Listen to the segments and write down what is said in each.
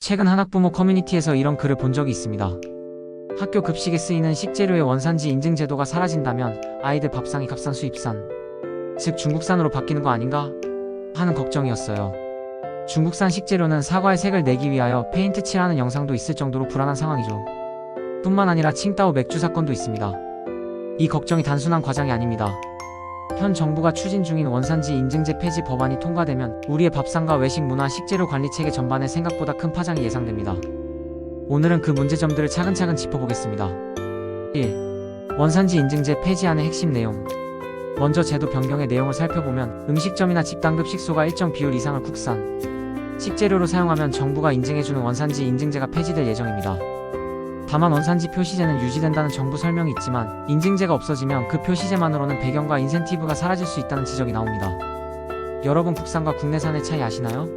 최근 한 학부모 커뮤니티에서 이런 글을 본 적이 있습니다. 학교 급식에 쓰이는 식재료의 원산지 인증 제도가 사라진다면 아이들 밥상이 값싼 수입산, 즉 중국산으로 바뀌는 거 아닌가 하는 걱정이었어요. 중국산 식재료는 사과의 색을 내기 위하여 페인트 칠하는 영상도 있을 정도로 불안한 상황이죠. 뿐만 아니라 칭따오 맥주 사건도 있습니다. 이 걱정이 단순한 과장이 아닙니다. 현 정부가 추진 중인 원산지 인증제 폐지 법안이 통과되면 우리의 밥상과 외식 문화, 식재료 관리 체계 전반에 생각보다 큰 파장이 예상됩니다. 오늘은 그 문제점들을 차근차근 짚어보겠습니다. 1. 원산지 인증제 폐지안의 핵심 내용. 먼저 제도 변경의 내용을 살펴보면 음식점이나 집단급 식소가 일정 비율 이상을 국산 식재료로 사용하면 정부가 인증해주는 원산지 인증제가 폐지될 예정입니다. 다만 원산지 표시제는 유지된다는 정부 설명이 있지만 인증제가 없어지면 그 표시제만으로는 배경과 인센티브가 사라질 수 있다는 지적이 나옵니다. 여러분, 국산과 국내산의 차이 아시나요?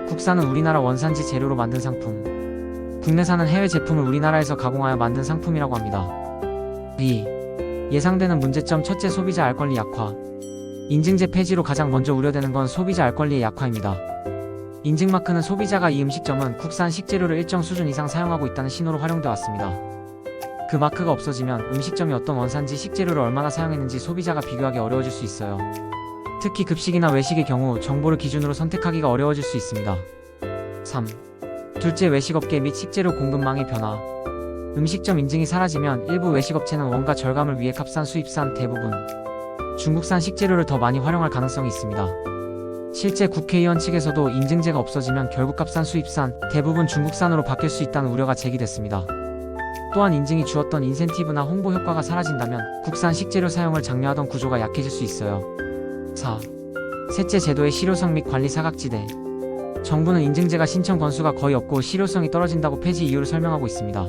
국산은 우리나라 원산지 재료로 만든 상품, 국내산은 해외 제품을 우리나라에서 가공하여 만든 상품이라고 합니다. 2. 예상되는 문제점. 첫째, 소비자 알 권리 약화. 인증제 폐지로 가장 먼저 우려되는 건 소비자 알 권리의 약화입니다. 인증마크는 소비자가 이 음식점은 국산 식재료를 일정 수준 이상 사용하고 있다는 신호로 활용되어 왔습니다. 그 마크가 없어지면 음식점이 어떤 원산지 식재료를 얼마나 사용했는지 소비자가 비교하기 어려워질 수 있어요. 특히 급식이나 외식의 경우 정보를 기준으로 선택하기가 어려워질 수 있습니다. 3. 둘째, 외식업계 및 식재료 공급망의 변화. 음식점 인증이 사라지면 일부 외식업체는 원가 절감을 위해 값싼 수입산, 대부분 중국산 식재료를 더 많이 활용할 가능성이 있습니다. 실제 국회의원 측에서도 인증제가 없어지면 결국 값싼 수입산, 대부분 중국산으로 바뀔 수 있다는 우려가 제기됐습니다. 또한 인증이 주었던 인센티브나 홍보 효과가 사라진다면 국산 식재료 사용을 장려하던 구조가 약해질 수 있어요. 4. 셋째, 제도의 실효성 및 관리 사각지대. 정부는 인증제가 신청 건수가 거의 없고 실효성이 떨어진다고 폐지 이유를 설명하고 있습니다.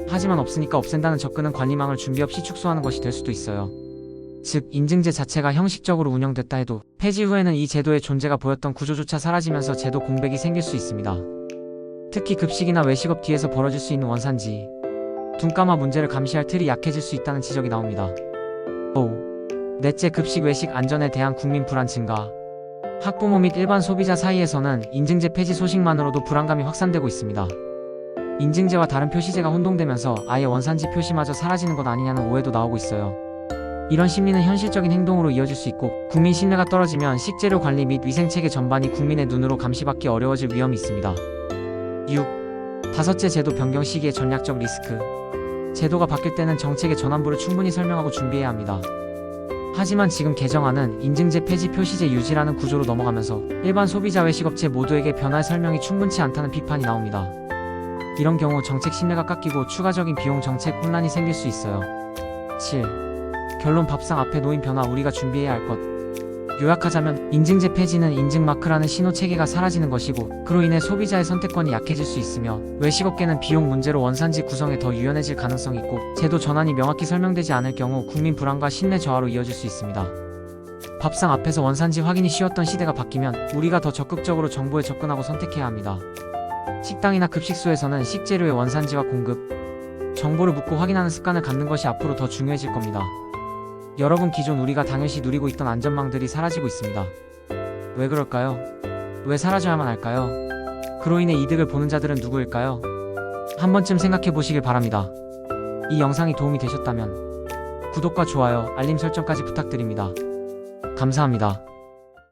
하지만 없으니까 없앤다는 접근은 관리망을 준비 없이 축소하는 것이 될 수도 있어요. 즉, 인증제 자체가 형식적으로 운영됐다 해도 폐지 후에는 이 제도의 존재가 보였던 구조조차 사라지면서 제도 공백이 생길 수 있습니다. 특히 급식이나 외식업 뒤에서 벌어질 수 있는 원산지, 둔감화 문제를 감시할 틀이 약해질 수 있다는 지적이 나옵니다. 5. 넷째, 급식 외식 안전에 대한 국민 불안 증가. 학부모 및 일반 소비자 사이에서는 인증제 폐지 소식만으로도 불안감이 확산되고 있습니다. 인증제와 다른 표시제가 혼동되면서 아예 원산지 표시마저 사라지는 것 아니냐는 오해도 나오고 있어요. 이런 심리는 현실적인 행동으로 이어질 수 있고 국민 신뢰가 떨어지면 식재료 관리 및 위생체계 전반이 국민의 눈으로 감시받기 어려워질 위험이 있습니다. 6. 다섯째, 제도 변경 시기의 전략적 리스크. 제도가 바뀔 때는 정책의 전환부를 충분히 설명하고 준비해야 합니다. 하지만 지금 개정안은 인증제 폐지 표시제 유지라는 구조로 넘어가면서 일반 소비자 외식업체 모두에게 변화의 설명이 충분치 않다는 비판이 나옵니다. 이런 경우 정책 신뢰가 깎이고 추가적인 비용 정책 혼란이 생길 수 있어요. 7. 결론. 밥상 앞에 놓인 변화, 우리가 준비해야 할 것. 요약하자면 인증제 폐지는 인증마크라는 신호 체계가 사라지는 것이고 그로 인해 소비자의 선택권이 약해질 수 있으며 외식업계는 비용 문제로 원산지 구성에 더 유연해질 가능성이 있고 제도 전환이 명확히 설명되지 않을 경우 국민 불안과 신뢰 저하로 이어질 수 있습니다. 밥상 앞에서 원산지 확인이 쉬웠던 시대가 바뀌면 우리가 더 적극적으로 정보에 접근하고 선택해야 합니다. 식당이나 급식소에서는 식재료의 원산지와 공급, 정보를 묻고 확인하는 습관을 갖는 것이 앞으로 더 중요해질 겁니다. 여러분, 기존 우리가 당연시 누리고 있던 안전망들이 사라지고 있습니다. 왜 그럴까요? 왜 사라져야만 할까요? 그로 인해 이득을 보는 자들은 누구일까요? 한 번쯤 생각해 보시길 바랍니다. 이 영상이 도움이 되셨다면 구독과 좋아요, 알림 설정까지 부탁드립니다. 감사합니다.